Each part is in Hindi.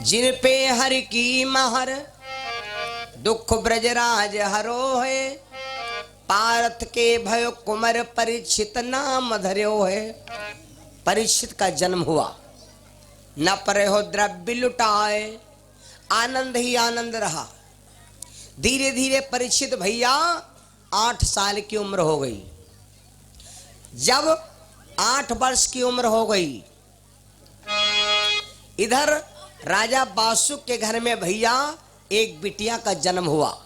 जिन पे हर की महर दुख ब्रजराज हरो है। पारथ के भयो कुमर परीक्षित नाम धर्यो है। परीक्षित का जन्म हुआ, न परे हो द्रव्य लुटाए, आनंद ही आनंद रहा। धीरे धीरे परीक्षित भैया 8 साल की उम्र हो गई। जब 8 वर्ष की उम्र हो गई, इधर राजा बासुक के घर में भैया एक बिटिया का जन्म हुआ।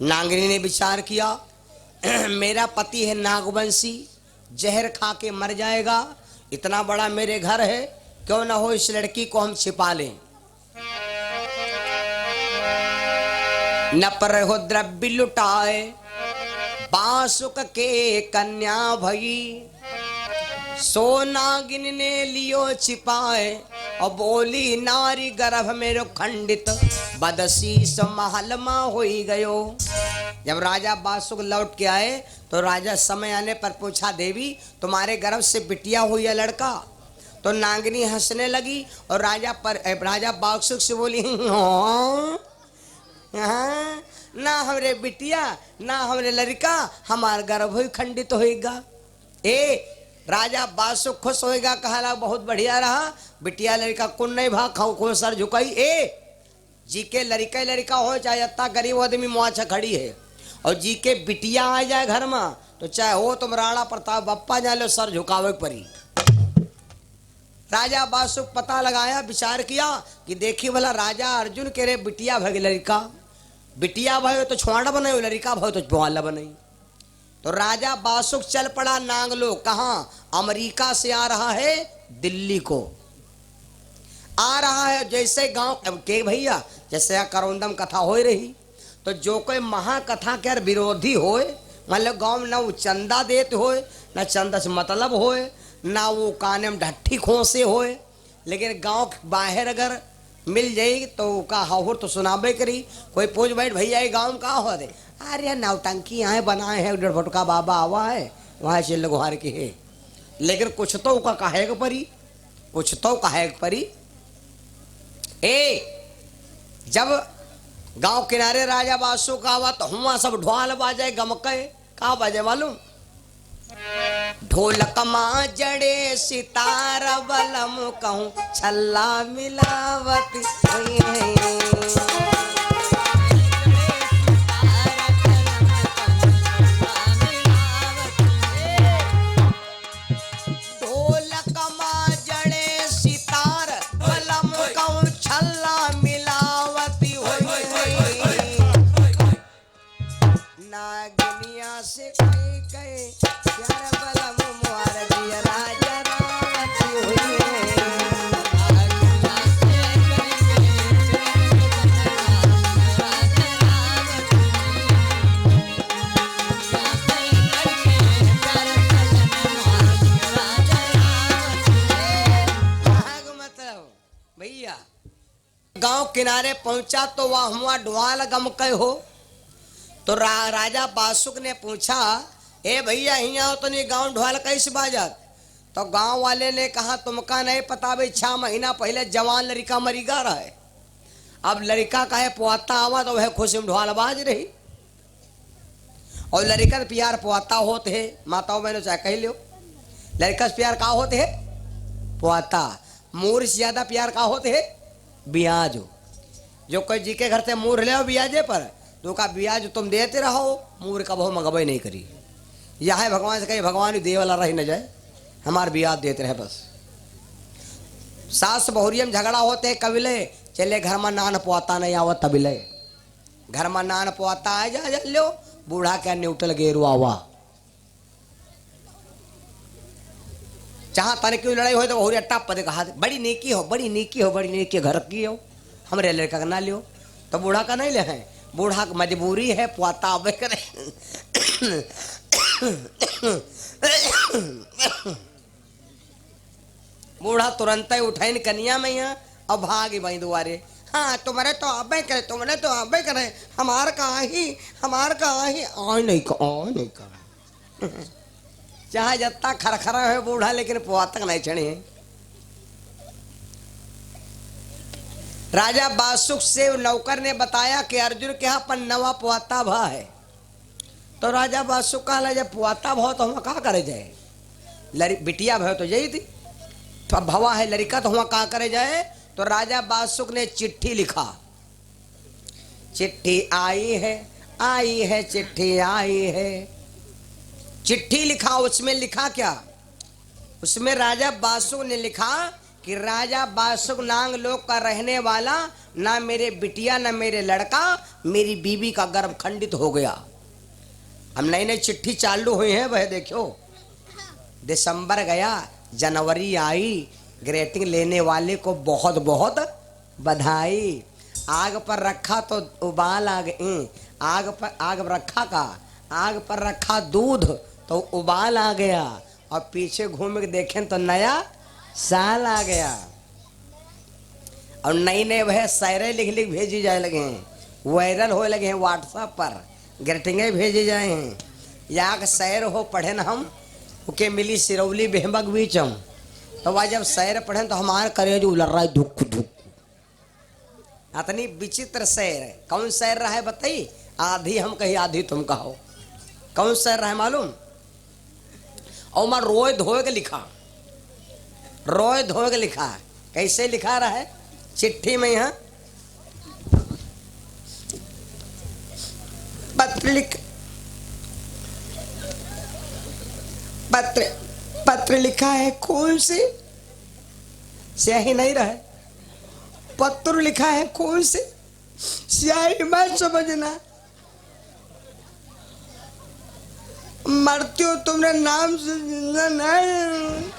नांगनी ने विचार किया, मेरा पति है नागवंशी, जहर खा के मर जाएगा, इतना बड़ा मेरे घर है, क्यों ना हो इस लड़की को हम छिपा लें। न पर हो द्रव्य लुटाए, बासुक के कन्या भई। सो नागिन ने लियो छिपाए, और बोली नारी गर्भ मेरो खंडित, बदशीस महल मा होई गयो। जब राजा बासुक लौट के आए तो राजा समय आने पर पूछा, देवी तुम्हारे गर्भ से बिटिया हुई है लड़का? तो नागिनी हंसने लगी और राजा बासुक से बोली, हाँ, ना हमरे बिटिया ना हमरे लड़का, हमार गर्भ ही खंडित होएगा। ए राजा बासुक खुश होएगा, कहा बहुत बढ़िया रहा, बिटिया लड़का कुन नहीं भाग खाओ को सर झुकाई। ए जी के लड़का हो चाहे इतना गरीब आदमी मुआछा खड़ी है, और जी के बिटिया आ जाए घर में तो चाहे हो तुम राणा प्रताप बप्पा जा लो, सर झुकावे परी। राजा बासुक पता लगाया, विचार किया कि देखी भला राजा अर्जुन के रे बिटिया भगे लड़का, बिटिया भयो तो छुआड़ा बनाई, लड़का भयो तो बुआला बनाई। तो राजा बासुक चल पड़ा नांगलो, कहाँ? अमेरिका से आ रहा है दिल्ली को आ रहा है। जैसे गांव के भैया जैसे करौंदम कथा हो रही, तो जो कोई महाकथा के विरोधी होए, मतलब गांव न वो चंदा देते होए, न चंदा से मतलब होए, ना वो काने में ढट्ठी खोसे होए, लेकिन गांव बाहर अगर मिल जाएगी तो का हाहुर तो सुनाबे करी। कोई पूछ बैठ भैया ये गाँव का हो दे, अरे नौटंकी यहाँ बनाए हैं, 1.5 फुट का बाबा आवा है वहाँ से लगुहार के है, लेकिन कुछ तो का कहे परी, कुछ तो कहे परी। ए जब गांव किनारे राजा बासु का आवा तो हुआ सब ढोल बाजे गमके, का बाजे मालूम? ढोलक माँ जड़े सितार बलम कहूँ छल्ला मिलावती नागिनिया से कई कई प्यार बलम मुआर दिया राजा रावती हुई मतलब भैया गांव किनारे पहुंचा तो वह हुआ ढोल गमके हो। तो राजा बासुक ने पूछा, ए भैया यहाँ तो नहीं गाँव ढोल कैसे बाजत? तो गांव वाले ने कहा, तुमका नहीं पता भाई 6 महीना पहले जवान लड़का मरीगा रहे, अब लड़का कहे पुआता आवा तो वह खुशी में ढोल बाज रही। और लड़का प्यार पुआता होते है, माताओं बहनों चाहे कह लो, लड़का से प्यार का होते है पुआता, मूर से ज्यादा प्यार का होते है ब्याज। जो कोई जी के घर से मूर ले ब्याजे पर तो का ब्याज तुम देते रहो, मूर का बहु मंगबे नहीं करी। यह है भगवान से कहीं भगवान दे वाला रही न जाए, हमार ब्याज देते रहे बस। सास बहुरियम झगड़ा होते कबिले, चले घर में नान पुआता नहीं आवत तबिले, घर में नान पुआता आ जा लो, बूढ़ा क्या न्यूटल गेरू आवा। जहाँ तन की लड़ाई हो तो बहुरिया टप पदे कहा, बड़ी नेकी हो बड़ी नेकी हो बड़ी नेकी घर की हो, हमरे लड़का का ना लियो। तो बूढ़ा का नहीं ले है, बूढ़ा की मजबूरी है, पुआता आबे करे। बूढ़ा तुरंत ही उठाइन कनिया में यहाँ अब भागी भाई दुआरे, हाँ तुम्हारे तो आबे करे, तुमने तो आबे करे, हमार कहा ही आ नहीं कहा। चाहे जत्ता खरखरा है बूढ़ा, लेकिन पुआतक नहीं चढ़े। राजा बासुक से नौकर ने बताया कि अर्जुन के यहाँ पर नवा पुआता भा है। तो राजा बासुक कहला जब पुआता भाव तो हम कहाँ करे जाए, बिटिया भाव तो यही थी, तो भवा है लड़का तो हम कहाँ करे जाए। तो राजा बासुक ने चिट्ठी लिखा, चिट्ठी आई है चिट्ठी आई है। चिट्ठी लिखा, उसमें लिखा क्या, उसमें राजा बासुक ने लिखा कि राजा बासुक नांग लोक का रहने वाला, ना मेरे बिटिया ना मेरे लड़का, मेरी बीवी का गर्भ खंडित हो गया। हम नई नई चिट्ठी चालू हुई है, वह देखो दिसंबर गया जनवरी आई, ग्रेटिंग लेने वाले को बहुत बहुत बधाई। आग पर रखा तो उबाल आ गई, आग पर रखा का, आग पर रखा दूध तो उबाल आ गया, और पीछे घूम के देखें तो नया साल आ गया। और नई नए वह शायरें लिख लिख भेजी जाए लगे हैं, वायरल हो लगे हैं व्हाट्सएप पर, ग्रीटिंगें भेजे जाए हैं। या शायर हो पढ़े न हम उके मिली सिरौली बेहमक बीचम, तो वह जब शायर पढ़े तो हमारे करे जो उलर रहा है धुक धुक। इतनी विचित्र शायर है। कौन शायर रहा है बताइए, आधी हम कही आधी तुम कहो, कौन शायर रहा है मालूम। और मैं रोए धोए के लिखा, रोए धोए के लिखा। कैसे लिखा रहा है चिट्ठी में, यहाँ पत्र लिखा है खून से, स्याही नहीं रहा, पत्र लिखा है खून से, स्याही मत समझना, मरती हो तुमने नाम से जिंदा नहीं।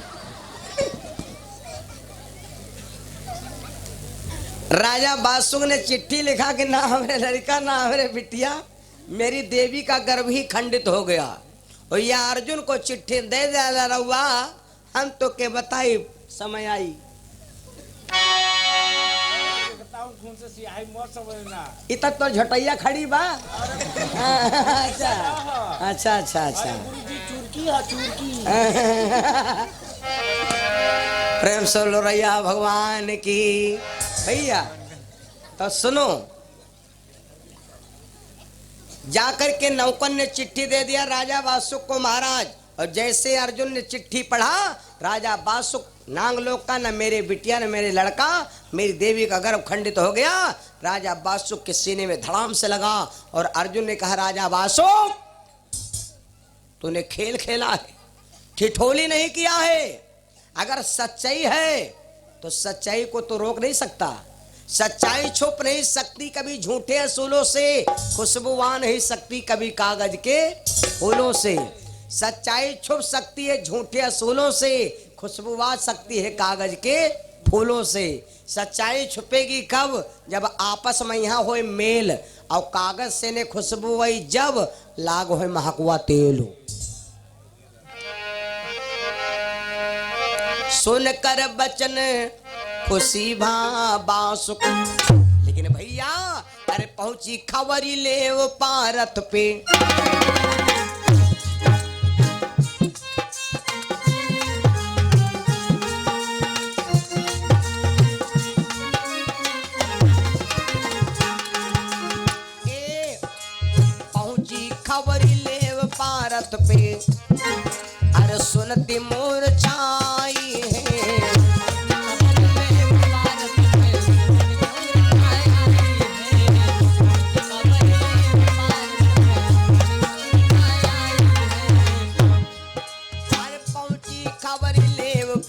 राजा बासुक ने चिट्ठी लिखा कि ना हमारे लड़का ना हमारे बिटिया, मेरी देवी का गर्भ ही खंडित हो गया। और यह अर्जुन को चिट्ठी दे दिया रहुआ, हम तो के बताई समय आई। खून से सियाही मत समझना, इतना तो झटैया खड़ी बा। अच्छा अच्छा अच्छा अच्छा, चुरकी है चुरकी। प्रेम से लो रैया भगवान की। भैया तो सुनो, जाकर के नौकर ने चिट्ठी दे दिया राजा बासुक को महाराज। और जैसे अर्जुन ने चिट्ठी पढ़ा, राजा बासुक नांग लोक का, न मेरे बिटिया न मेरे लड़का, मेरी देवी का गर्भ खंडित हो गया। राजा बासुक के सीने में धड़ाम से लगा और अर्जुन ने कहा, राजा बासुक तूने खेल खेला है, ठिठोली नहीं किया है। अगर सच्चाई है तो सच्चाई को तो रोक नहीं सकता, सच्चाई छुप नहीं सकती कभी झूठे असूलों से, खुशबू आ नहीं सकती कभी कागज के फूलों से। सच्चाई छुप सकती है झूठे असूलों से, खुशबू आ सकती है कागज के फूलों से। सच्चाई छुपेगी कब, जब आपस में यहाँ होए मेल, और कागज से ने खुशबू वही जब लाग होए महकुआ तेल। सुनकर बचन खुशी भा बासुक, लेकिन भैया अरे पहुंची खबरी ले वो पारत पे। पहुंची खबरी ले वो पारत पे, अरे सुनती मोर छाई है।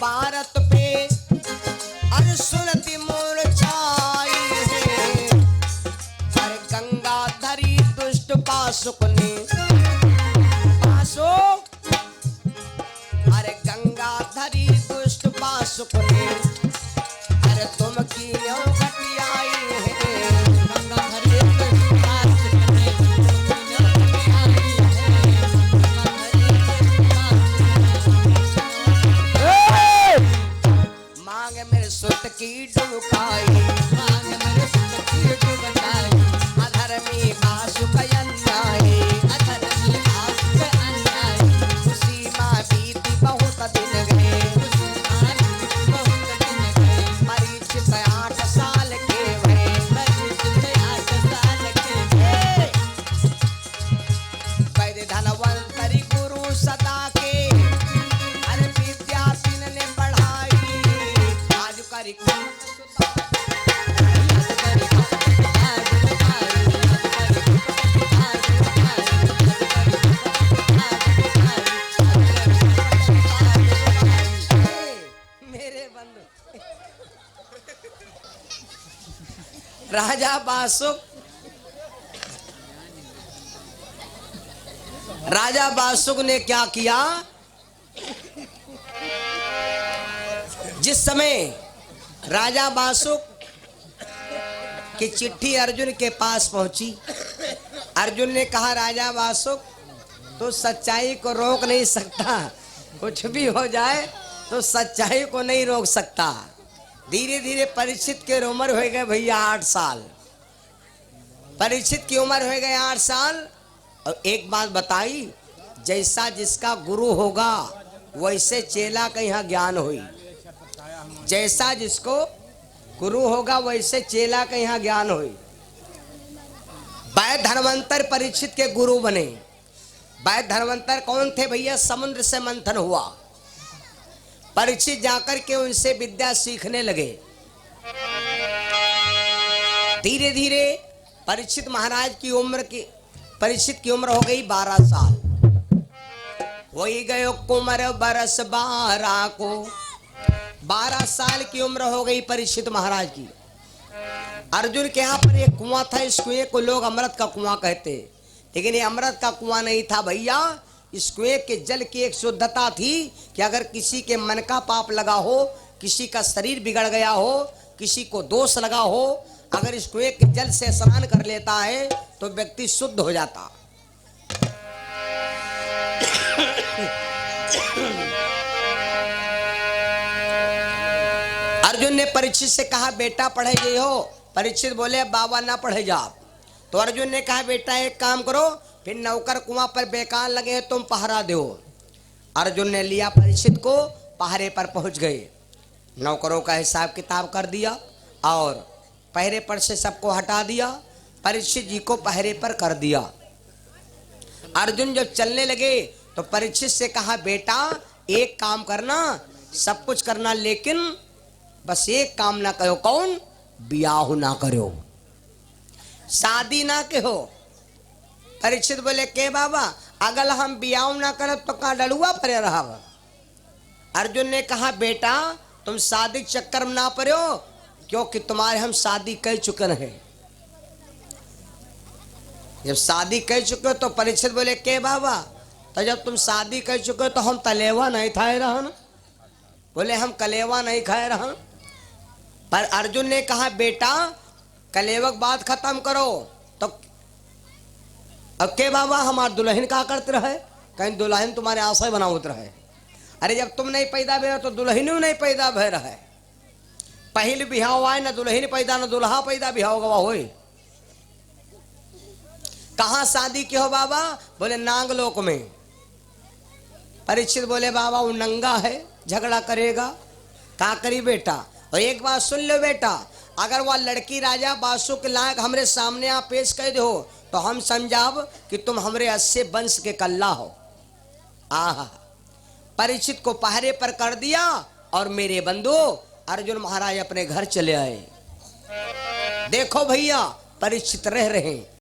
भारत पे अरे सुनती मोर छाई है। अरे गंगाधरी दुष्ट बासुक ने, बासुक अरे राजा बासुक ने क्या किया, जिस समय राजा बासुक की चिट्ठी अर्जुन के पास पहुंची, अर्जुन ने कहा राजा बासुक तो सच्चाई को रोक नहीं सकता, कुछ भी हो जाए तो सच्चाई को नहीं रोक सकता। धीरे धीरे परीक्षित की उम्र हो गए भैया 8 साल, परीक्षित की उम्र हो गए 8 साल। और एक बात बताई, जैसा जिसका गुरु होगा वैसे चेला का यहाँ ज्ञान हुई, जैसा जिसको गुरु होगा वैसे चेला का यहाँ ज्ञान हुई। वैद्य धन्वंतर परीक्षित के गुरु बने। वैद्य धन्वंतर कौन थे भैया, समुद्र से मंथन हुआ, परीक्षित जाकर के उनसे विद्या सीखने लगे। धीरे धीरे परीक्षित महाराज की उम्र की परीक्षित की उम्र हो गई 12 साल। वही गयो कुमर बरस 12 को, 12 साल की उम्र हो गई परीक्षित महाराज की। अर्जुन के यहाँ पर एक कुआं था, इस कुएं को लोग अमृत का कुआं कहते, लेकिन ये अमृत का कुआं नहीं था भैया। इस कुएं के जल की एक शुद्धता थी कि अगर किसी के मन का पाप लगा हो, किसी का शरीर बिगड़ गया हो, किसी को दोष लगा हो, अगर इस कुएं के जल से स्नान कर लेता है तो व्यक्ति शुद्ध हो जाता। अर्जुन ने परीक्षित से कहा बेटा पढ़े गए हो? परीक्षित बोले बाबा ना पढ़े जा। तो अर्जुन ने कहा बेटा एक काम करो, फिर नौकर कुआं पर बेकार लगे हैं तुम पहरा दो। अर्जुन ने लिया परीक्षित को, पहरे पर पहुंच गए, नौकरों का हिसाब किताब कर दिया और पहरे पर से सबको हटा दिया, परीक्षित जी को पहरे पर कर दिया। अर्जुन जब चलने लगे तो परीक्षित से कहा बेटा एक काम करना, सब कुछ करना लेकिन बस एक काम ना करो। कौन? ब्याह ना करो, शादी ना कहो। परीक्षित बोले के बाबा अगर हम ब्याह ना करब तो कहाँ डलुआ पड़े रहा। अर्जुन ने कहा बेटा तुम शादी चक्कर में ना पड़ो, क्योंकि तुम्हारे हम शादी कर चुके हैं। जब शादी कर चुके हो तो परीक्षित बोले के बाबा तो जब तुम शादी कर चुके हो तो हम तलेवा नहीं खाए रहन। बोले हम कलेवा नहीं खाए रहन। पर अर्जुन ने कहा बेटा कलेवक बात खत्म करो। तो अब के बाबा हमार दुल्हन का करते रहे, कहीं दुल्हन तुम्हारे आशय बनावत रहे। अरे जब तुम नहीं पैदा भे तो दुल्हन नहीं पैदा भे रहे। पहले बिहाव आए न दुल्हन पैदा न दुल्हा पैदा, बिहाव गवा हो। कहाँ शादी की हो बाबा? बोले नागलोक में। परीक्षित बोले बाबा वो नंगा है, झगड़ा करेगा, क्या करी बेटा? और एक बात सुन लो बेटा, अगर वह लड़की राजा बासु के लायक हमरे सामने आप पेश कर दो तो हम समझाब कि तुम हमरे अस्से वंश के कल्ला हो। आहा, परीक्षित को पहरे पर कर दिया और मेरे बंधु अर्जुन महाराज अपने घर चले आए। देखो भैया परीक्षित रह रहे हैं।